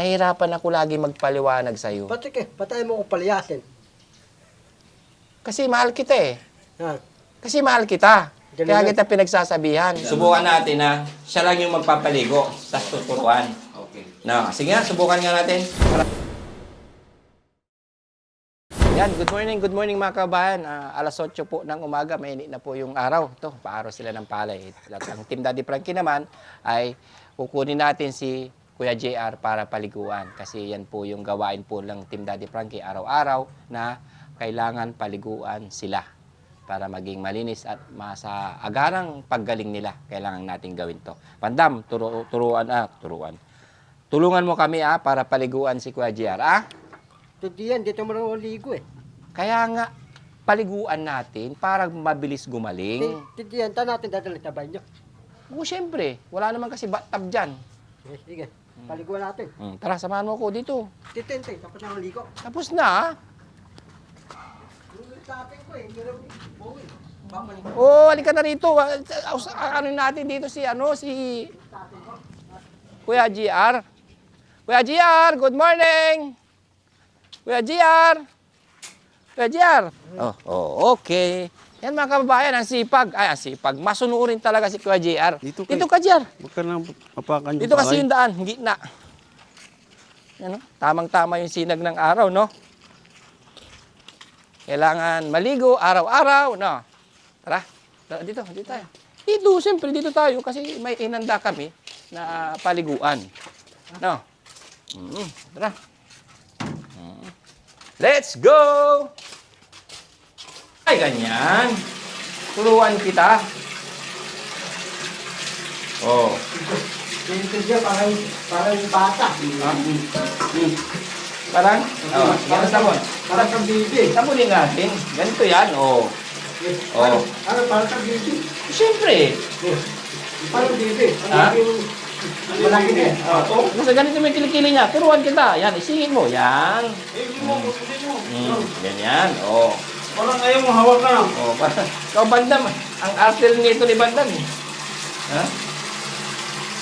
Nahihirapan ako lagi magpaliwanag sa'yo. Pati ka, patay mo ko palayasin. Kasi mahal kita eh. Ha? Kasi mahal kita. Ganun Kaya lang. kita pinagsasabihan. Subukan natin na siya lang yung magpapaligo. Tapos tuturuan. Okay. No, sige nga, subukan nga natin. Yan, good morning mga kabayan. Alas 8 po ng umaga, mainit na po yung araw. Ito, paaraw sila ng palay. At ang Team Daddy Frankie naman ay kukunin natin si Kuya JR para paliguan. Kasi yan po yung gawain po ng Team Daddy Frankie araw-araw na kailangan paliguan sila para maging malinis at sa agarang paggaling nila. Kailangan natin gawin to. Pandam, turuan. Tulungan mo kami para paliguan si Kuya JR. Diyan, dito mo lang ligo eh. Kaya nga, paliguan natin para mabilis gumaling. Diyan, natin dadalhin sa banyo. Oo, syempre. Wala naman kasi bathtub dyan. Sige, paliguan natin. Tara, samahan mo ako dito. Titente, tapos na ang ligo. Tapos na, Tapin ko eh, meron buwi. halika na rito. Ano natin dito si Kuya GR. Kuya GR, good morning. Kuya GR. Kuya GR. Okay. Yan mga kababayan, ang sipag. Ang sipag. Masunurin talaga si Kuya JR. Dito ka, JR. Huwag ka nang mapakan yung Dito kasi yung daan, gitna. Yan, no? Tamang-tama yung sinag ng araw, no? Kailangan maligo araw-araw, no? Tara, dito tayo. Dito, siyempre, dito tayo kasi may inanda kami na paliguan. No? Tara. Let's go! Ay, ganyan. Turuan kita. Oh. Diyan, parang bata. Parang? Parang sabon. Parang kang bibi. Sabunin natin. Ganito yan, oh. Parang kang bibi. Siyempre. Parang bibi. Ha? Malaki na eh. Kasi ganito may kilikili niya. Turuan kita. Yan, isingin mo. Yan. Ganyan, oh. Parang ayaw mo hawak ka. Oh, parang, ikaw Bandam. Ang artel nito ni Bandam. Ha?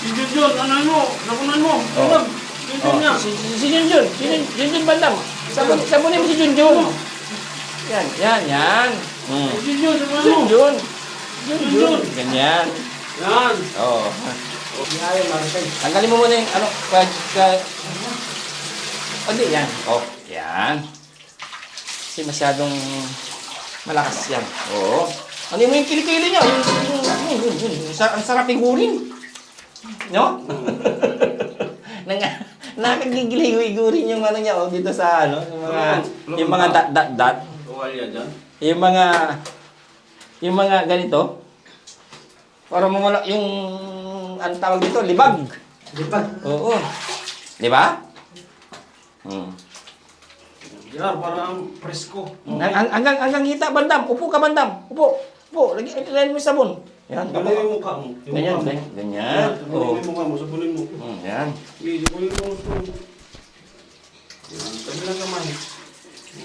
Si Junjun, nakunan mo. Oh. Junjun niya. Si Junjun. Junjun Bandam. Sabunin mo si Junjun. Yan. Si Junjun, Junjun. Ganyan. Yan. Oh. Ayaw, malaki. Tanggalin mo muna yung hindi, yan. Oh, yan. Kasi masyadong malakas yan. Oo. Ano yung kilikili niya? Ang sarap igurin. No? Nakagigil-igurin yung ano niya, dito sa yung mga dot. Tuwalya dyan. Yung mga ganito. Para mawala yung ang tawag dito, libag. Libag. Oo. Di ba? Yan, parang presko. Hanggang hita, Bandam. Upo ka, Bandam. Upo. Lagyan mo yung sabon. Yan. Galing yung mukha mo. Ganyan. Oo. Sabunin mo mukha mo, sabunin mo. Yan. Sabunin mo. Yan, sabi lang naman.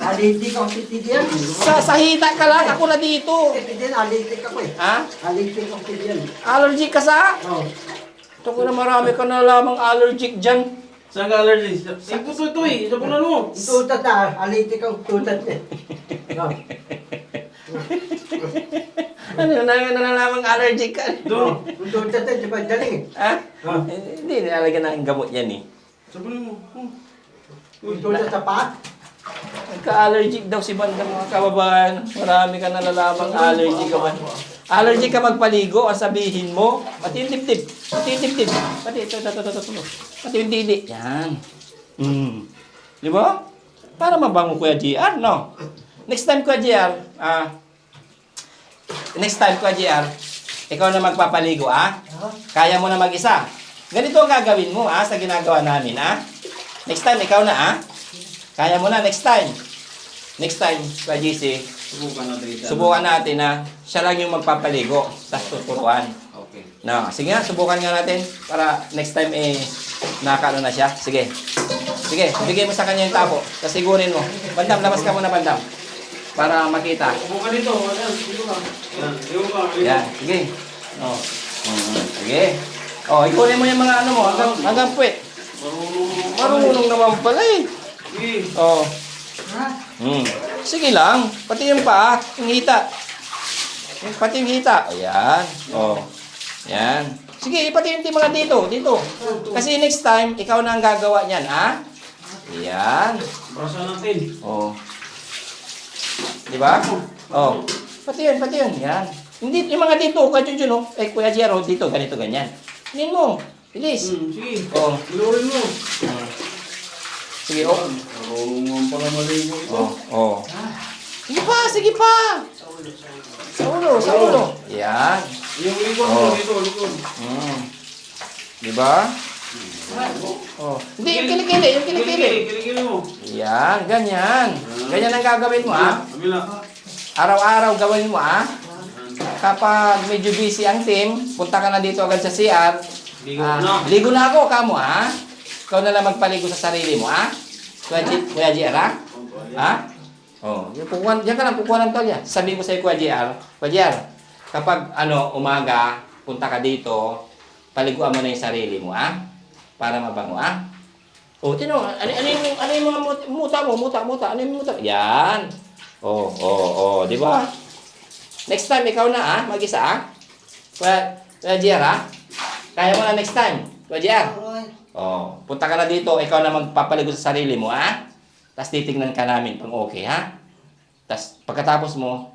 Alitik ako si Tidian. Sa hita ka lang. Ako na dito. Tidian, alitik ako eh. Ha? Alitik ako Tidian. Allergic ka sa? Oo. Ito ko na marami ka na lamang allergic dyan. Saan ka allergy? Ito eh. Sabunan mo. Tutat na, alitik ang tutat eh. Oo. Ano na lamang allergic ka? Doon. Ang tutat eh, di ba daling eh. Ha? Hindi, nilalagyan ng gamot yan eh. Sabunin mo. Ang tutat sa paa. Nagka-allergic daw si Bandam mga kababayan. Marami ka nalalamang allergic ka man. Allergic ka magpaligo, ang sabihin mo, pati yung dibdib. Pati ito. Pati yung didi. Yan. Di ba? Para mabango Kuya GR, no? Next time Kuya GR, ikaw na magpapaligo, Kaya mo na mag-isa. Ganito ang gagawin mo, sa ginagawa namin, Next time, ikaw na, Kaya mo na, next time. Next time, Kuya GC, subukan natin na siya lang yung magpapaligo, tapos tuturuan. Okay. No, sige nga, subukan nga natin para next time nakakaano na siya. Sige, bigay mo sa kanya yung tapo. Kasigurin mo. Bandam, labas ka muna, Bandam. Para makita. Subukan dito. Ayan, dito ka. Yan, sige. Sige. Ikunin mo yung mga ano mo, hanggang puwet. Marunong Marunong naman pala eh. Sige. Oh. Ha? Sige lang. Pati yung paa, yung hita. Pati yung hita. Ayan. Oh. Yan. Sige, pati yung mga dito. Dito. Kasi next time, ikaw na ang gagawa niyan, ha? Ayan. Braso natin. Oh. Di ba? Oh. Pati yun, pati yun. Yan. Hindi, yung mga dito, Kuya Junjun, oh. Eh, Kuya Jero, dito, ganito, ganyan. Hindi mo. Bilis. Sige. Oh. Ilurin mo. Sige, oh. Marunong pala maligo ito. Oh. Oh. Sige pa, sige pa. Sa ulo, sa ulo. Yan. Yung likod Oh. mo, dito, likod. Di ba? Oh. Hindi, yung kilikili, yung kilikili. Kilikili mo. Yan, ganyan. Ganyan ang gagawin mo, ha? Kabila. Araw-araw gawin mo, ha? Kapag medyo busy ang team, punta ka na dito agad sa CR. Ligo na. Ligo na ako, kamo, ha? Ikaw na lang magpaligo sa sarili mo, ha? Kuya JR, ha? Ha? Oh, yan ka lang, kukuha ng tolya. Sabi ko sa'yo, Kuya JR, kapag, umaga, punta ka dito, paliguan mo na yung sarili mo, ha? Para mabango, ha? Oh, tino, ano yung mga muta mo? Ano yung muta? Yan. Oh, di ba? Next time, ikaw na, ha? Mag-isa, ha? Kuya JR, ha? Kaya mo na next time, Kuya JR. Oh, punta ka na dito, ikaw na magpapaligo sa sarili mo, ha? Tapos titignan ka namin kung okay, ha? Tapos pagkatapos mo,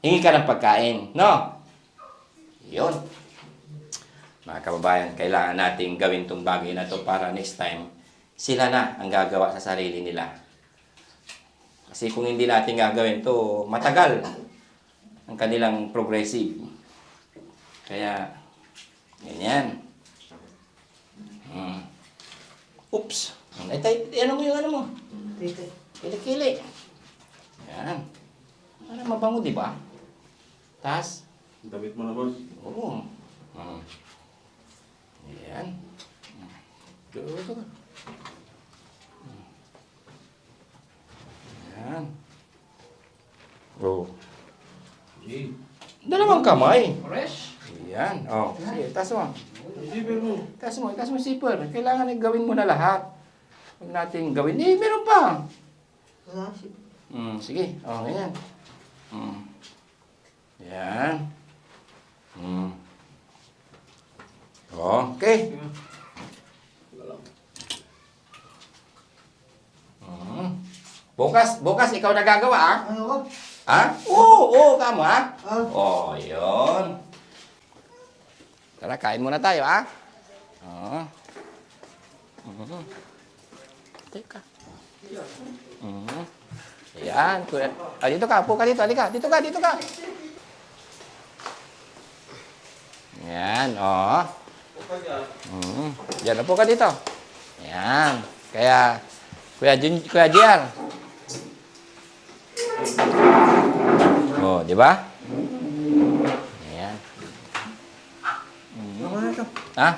hingi ka ng pagkain, no? Yun. Mga kababayan, kailangan nating gawin tong bagay na to para next time, sila na ang gagawa sa sarili nila. Kasi kung hindi natin gagawin to, matagal ang kanilang progressive. Kaya, ganyan. Oops. Ano mo yung ano mo? Kili-kili. Yan. Para mabango, di ba? Tas? Damit mo na, boss. Oo. Yan. Good. Yan. Oh. Sige. Dalawang kamay. Fresh? Yan. Oh. Sige, tas mo. Zipper mo. Tas mo zipper. Kailangan gawin mo na lahat. Huwag natin gawin. Eh, meron pa. Sige. Oh, ganyan. Yan. Okay. Bukas ikaw na gagawa, ah? Ano ko? Ha? Oo, kamo, ha? Ah. Oh, yun. Tara, kain muna tayo, ha? Oo. Teka. Ayan. Dito ka, upo ka dito. Halika, dito ka. Ayan, oh. Diyan, upo ka dito. Ayan. Kaya, Kuya JR. Oh, di ba? Ayan. Ako na ito. Ha?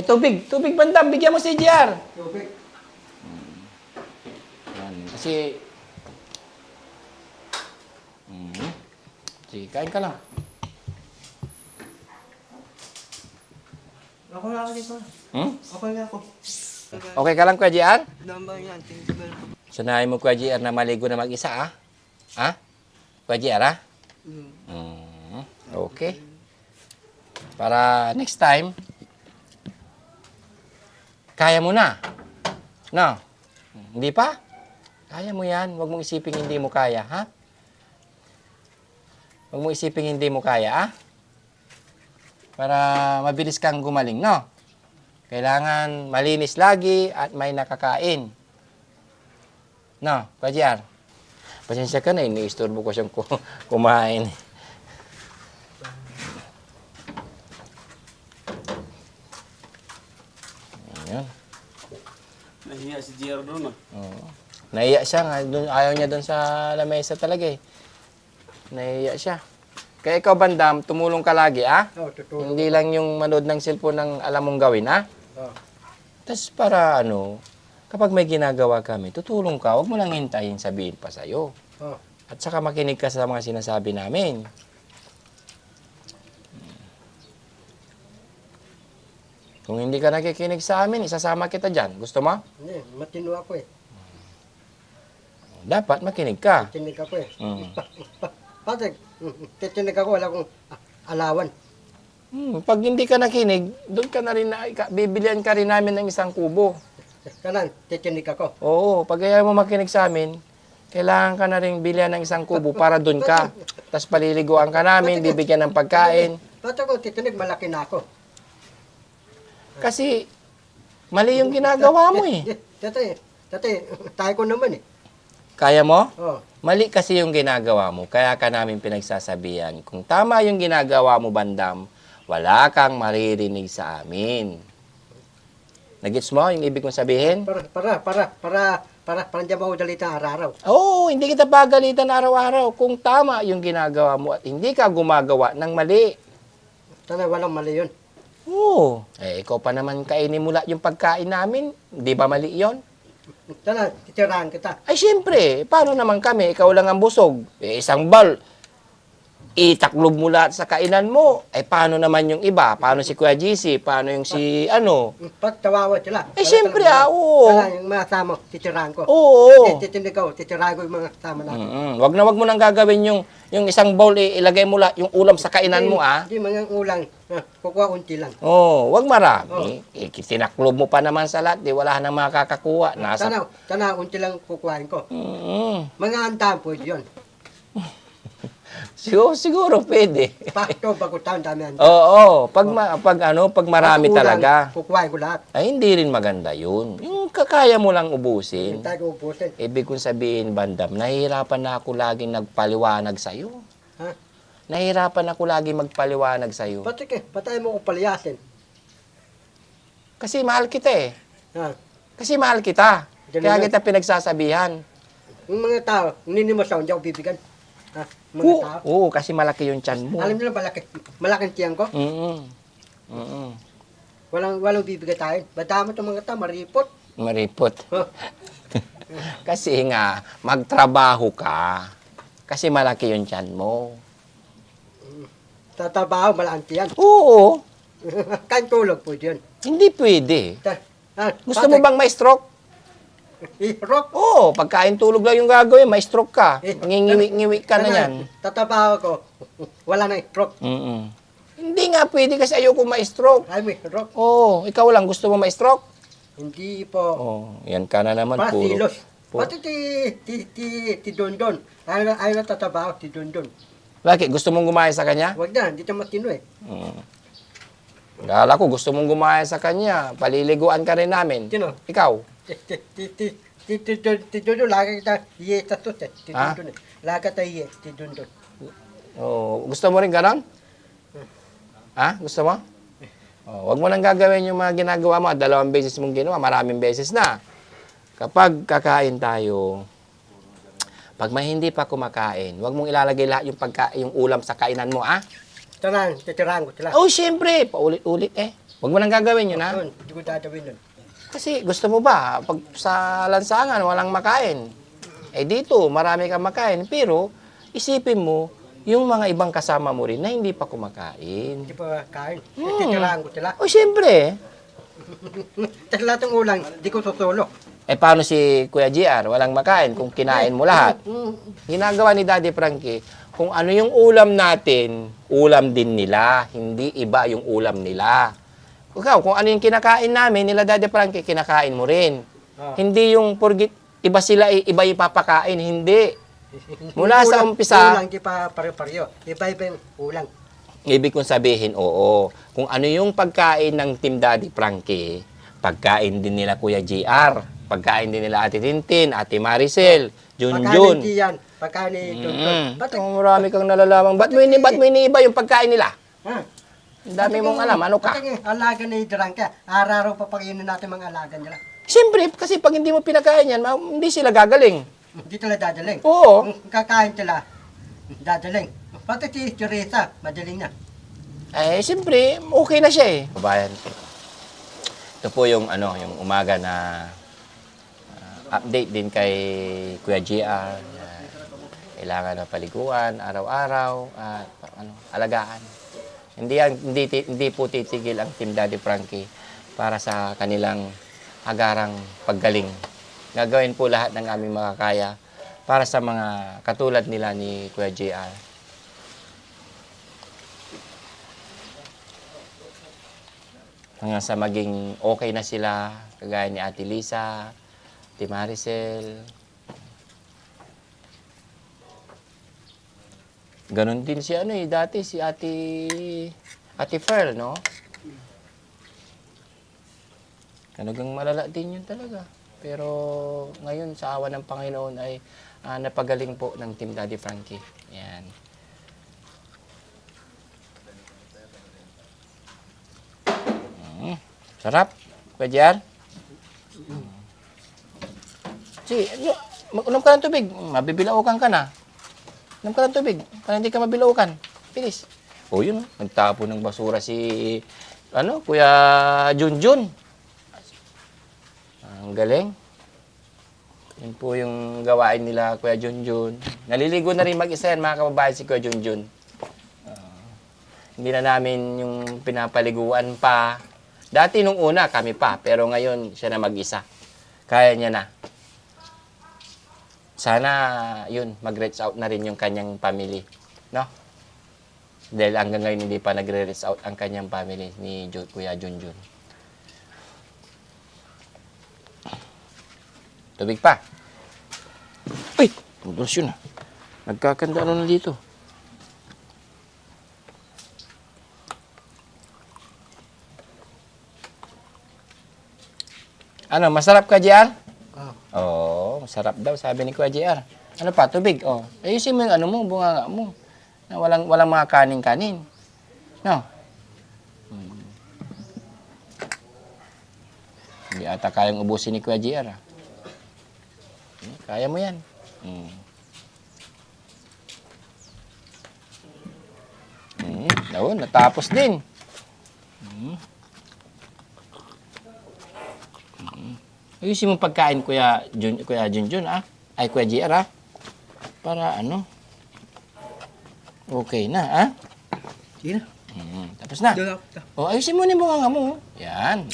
Tubig bandam. Bigyan mo si JR. Tubig. Ayan. Kasi, sige, kain ka lang. Ako na ako dito. Okay na ako. Okay ka lang, Kuya JR? Naman yan. Thank you very much. Sanayin mo, Kuya JR, na maligo na mag-isa, ha? Ha? Kuya JR, ha? Okay. Para next time, kaya mo na. No? Hindi pa? Kaya mo yan. Huwag mong isiping hindi mo kaya, ha? Huwag mong isiping hindi mo kaya, ha? Para mabilis kang gumaling, no? Kailangan malinis lagi at may nakakain. No, Kuya JR? Pasensya ka na, iniistorbo ko siyang kumain. Ayan. Nahiya si JR doon, ah. Oo. Nahiya siya nga. Ayaw niya doon sa lamesa talaga eh. Nahiya siya. Kaya ikaw, Bandam, tumulong ka lagi, ah? Oo, totoo. Hindi lang yung manood ng cellphone ng alam mong gawin, ah? Oo. Tapos para kapag may ginagawa kami, tutulong ka. Huwag mo lang hintayin sabihin pa sa'yo. Oo. At saka makinig ka sa mga sinasabi namin. Kung hindi ka nakikinig sa amin, isasama kita dyan. Gusto mo? Hindi, matino ako eh. Dapat makinig ka. Titinig ako eh. Mm. Patrick, titinig ako, wala akong alawan. Pag hindi ka nakinig, doon ka na rin, bibilian ka rin namin ng isang kubo. Kanan, titinig ako. Oo, pag ayaw mo makinig sa amin, kailangan ka na rin bilian ng isang kubo para doon ka. Tapos paliliguan ka namin, bibigyan ng pagkain. Ba't ako titinig, malaki na ako. Kasi, mali yung ginagawa mo eh. Dati, tayo ko naman eh. Kaya mo? Oh. Mali kasi yung ginagawa mo, kaya ka namin pinagsasabihan. Kung tama yung ginagawa mo, bandam, wala kang maririnig sa amin. Nagets mo yung ibig kong sabihin? Para hindi ako dalita araw-araw. Oo, hindi kita pagalitan araw-araw kung tama yung ginagawa mo at hindi ka gumagawa ng mali. Sana walang mali yun. Oo. Ikaw pa naman kainin mula yung pagkain namin. Di ba mali yon? Sana, titirahan kita. Ay, syempre, paano naman kami? Ikaw lang ang busog. Isang bal, itaklob mo lahat sa kainan mo. Ay, paano naman yung iba? Paano si Kuya GC? Paano yung si ano? Pag tawawa sila. Syempre, oo. Sana yung mga kasama, titirahan ko. Oo. Titinig ako, titirahan ko yung mga kasama natin. Wag mo nang gagawin yung isang bowl, ilagay mo lang yung ulam sa kainan mo, ah. Hindi, mga ulang. Kukuha unti lang. Oo, wag marami. Tinaklob mo pa naman sa lahat, di wala nang makakakuha. Sana, unti lang kukuhain ko. Mm. Mga antahan po yun. Siguro pwede. Pasto, bagutan, dami antahan. Oo, pag marami Ulang, talaga. Kukuhain ko lahat. Ay, hindi rin maganda yun. Yung kakaya mo lang ubusin. Hintay ko ubusin. Ibig kong sabihin, bandam, nahihirapan na ako laging nagpaliwanag sa'yo. Ha? Nahihirapan ako laging magpaliwanag sa'yo. Patay mo ko palayasin. Kasi mahal kita eh. Ha? Kasi mahal kita. Dali Kaya na. kita pinagsasabihan. Yung mga tao, ninimos ako, hindi ako bibigyan. Ha? Mga tao. Oo, kasi malaki yung tiyan mo. Alam nila, malaking tiyang ko. Mm. Walang bibigay tayo. Badama itong mga tao, maripot. Maripot. Huh? Kasi nga, magtrabaho ka. Kasi malaki yung tiyan mo. Tatabaho, malaking tiyan. Oo, Kain tulog po yun. hindi pwede. Gusto mo Patrick, bang may stroke? Rock. Oo, pagkain tulog lang yung gagawin, may stroke ka. Ngingiwi ka na yan. Tatabaho ko, wala na stroke. Hindi nga pwede kasi ayoko may stroke. Ay, may rock. Oo, ikaw lang gusto mo may stroke? Hindi po. Oo, yan ka na naman. Para Puro. silos. Pati ti Dondon. Ayaw na tatabaho, ti Dondon. Bakit? Gusto mong gumaya sa kanya? Huwag na, hindi siya matino eh. Kala ko gusto mong gumaya sa kanya. Paliliguan ka rin namin. Sino? Ikaw? Ti Dondon, lagi kita iye tatos eh. Ti Ha? Dondon eh. Lagi kita iye, ti Dondon. Oh, gusto mo rin ganon? Ha? Gusto mo? Oh, wag mo nang gagawin yung mga ginagawa mo. 2 beses mong ginawa, maraming beses na. Kapag kakain tayo, pag may hindi pa kumakain, wag mong ilalagay lahat yung ulam sa kainan mo, ah? Titirahan ko sila. Oh, syempre, paulit-ulit eh. Wag mo nang gagawin yun, ha? Yun, hindi ko dadawin nun. Kasi gusto mo ba, pag sa lansangan, walang makain. Eh dito, marami kang makain. Pero, isipin mo, yung mga ibang kasama mo rin na hindi pa kumakain. Hindi pa kain. Titirahan ko sila. O syempre, Tapos lahat ng ulang, hindi ko susulo. eh paano si Kuya GR, walang makain kung kinain mo lahat? Ginagawa ni Daddy Frankie, kung ano yung ulam natin, ulam din nila, hindi iba yung ulam nila. Ikaw, kung ano yung kinakain namin, nila Daddy Frankie, kinakain mo rin. Hindi yung porgit, iba sila, iba yung papakain, hindi. Mula sa umpisa, Ulang, di pa pare-pareho. Iba-iba yung ulang. ibig kong sabihin, oo. Kung ano yung pagkain ng Team Daddy Frankie, pagkain din nila Kuya GR, pagkain din nila Ate Tintin, Ate Maricel, Junjun. Pagkain yan. Pagkain ni Junjun. Ba't Marami kang nalalaman. Ba't mo iniiba yung pagkain nila? Ha? Ang dami mong alam. Ano ka? Ba't alaga ni Drangka? Araw-araw papakainin natin mga alaga nila. Siyempre, kasi pag hindi mo pinakain yan, hindi sila gagaling. Hindi talaga dadaling. Oo. Kung kakain sila, dadaling. Pati si Teresa, madaling na. Eh, siyempre, okay na siya eh. Kabayan. Ito po yung, yung umaga na update din kay Kuya GR. Kailangan na paliguan, araw-araw, at alagaan. Hindi po titigil ang Team Daddy Frankie. para sa kanilang agarang paggaling. Gagawin po lahat ng aming makakaya para sa mga katulad nila ni Kuya JR. Hanggang sa maging okay na sila, kagaya ni Ate Lisa, Ate Maricel. Ganon din si dati si Ate Ferl, no? Talagang malala din yun talaga. Pero ngayon sa awa ng Panginoon ay napagaling po ng Team Daddy Frankie. Yan. Sarap. Kuya JR? Sige, mag-unom ka ng tubig. Mabibilaukan ka na. Unom ka ng tubig para hindi ka mabilaukan. Bilis. O yun, nagtapo ng basura si Kuya Junjun. Ang galing. Yun po yung gawain nila, Kuya Junjun. Naliligo na rin mag-isa yan, mga kababayan, si Kuya Junjun. Hindi na namin yung pinapaliguan pa. Dati nung una, kami pa. Pero ngayon, siya na mag-isa. Kaya niya na. Sana, yun, mag-reach out na rin yung kanyang family. No? Dahil hanggang ngayon, hindi pa nagre-reach out ang kanyang family ni Kuya Junjun. Tubig pa. Uy! Tulos yun. Nagkakanda na dito. Masarap ka, JR? Oo, masarap daw, sabi ni Kuya JR. Ano pa, tubig? Oh. Ayusin mo yung bunganga mo. Na walang mga kanin-kanin. No? Hindi ata kayang ubusin ni Kuya JR. Kaya mo yan. Natapos din. Ayusin mo pagkain, Kuya Junjun, Ay, Kuya JR, Para okay na, Sige na. Tapos na. Dala. Ayusin mo na yung bunganga mo. Yan.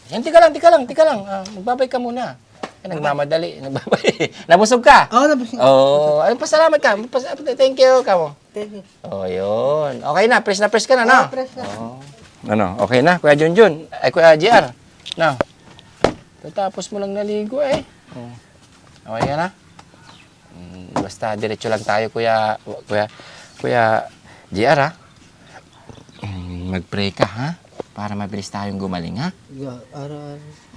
Yan, tika lang. Magbabay ka muna. Nagmamadali. Nabusog ka? Oo, tapos. Pasalamat ka. Thank you, kamo. Thank you. Yun. Okay na, press ka na, no? Press na. Okay na, Kuya Junjun. Ay, Kuya JR. No. Tapos mo lang naligo, Okay ka na? Basta diretso lang tayo, Kuya JR, Mag-pray ka, Para mabilis tayong gumaling,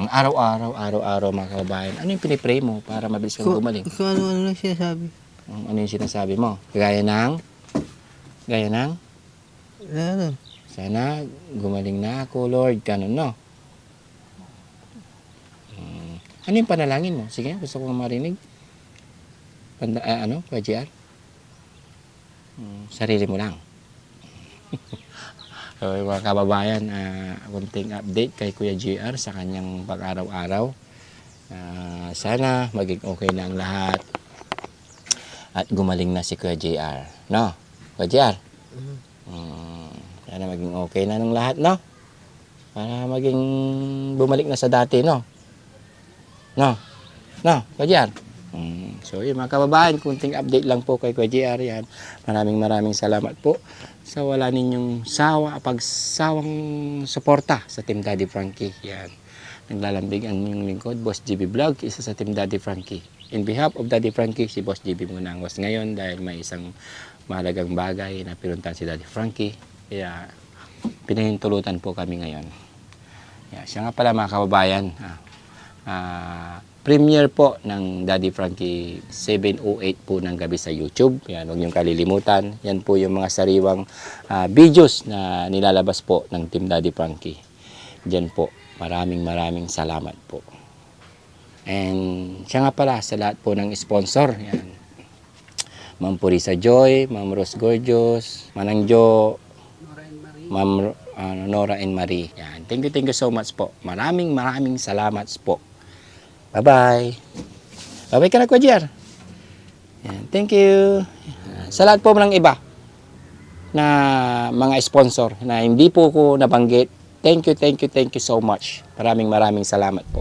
Araw-araw, mga kababayan. Ano yung pinipray mo para mabilis kang gumaling? Kung ano lang sinasabi. Ano yung sinasabi mo? Gaya ng? Ano? Sana gumaling na ako, Lord. Ganun, no? Ano yung panalangin mo? Sige, gusto kong marinig. Kuya JR? Sarili mo lang. So, mga kababayan, kunting update kay Kuya JR sa kanyang pag-araw-araw. Sana maging okay na ang lahat. At gumaling na si Kuya JR. No? Kuya JR? Sana maging okay na ng lahat, no? Para maging bumalik na sa dati, no? No, Kuya JR. So, yun mga kababayan, kunting update lang po kay Kuya JR yan. Maraming salamat po sa wala ninyong pagsawang suporta sa Team Daddy Frankie. Yan. Naglalambig ang inyong lingkod, Boss GB Vlog, isa sa Team Daddy Frankie. In behalf of Daddy Frankie, si Boss GB muna ang host ngayon dahil may isang mahalagang bagay na pinuntahan si Daddy Frankie. Kaya pinahintulutan po kami ngayon. Siya nga pala mga kababayan, premiere po ng Daddy Frankie 7:08 po ng gabi sa YouTube. Yan, huwag niyong kalilimutan. Yan po yung mga sariwang videos na nilalabas po ng Team Daddy Frankie. Diyan po. Maraming salamat po. And siya nga pala sa lahat po ng sponsor. Yan. Ma'am Purisa Joy, Ma'am Rose Gorgeous, Manang Jo, Ma'am Nora and Marie. Yan. Thank you so much po. Maraming salamat po. Bye-bye. Bye-bye ka na, Kuya JR. Yan. Thank you. Sa lahat po ng iba na mga sponsor na hindi po ko nabanggit Thank you so much. Maraming salamat po.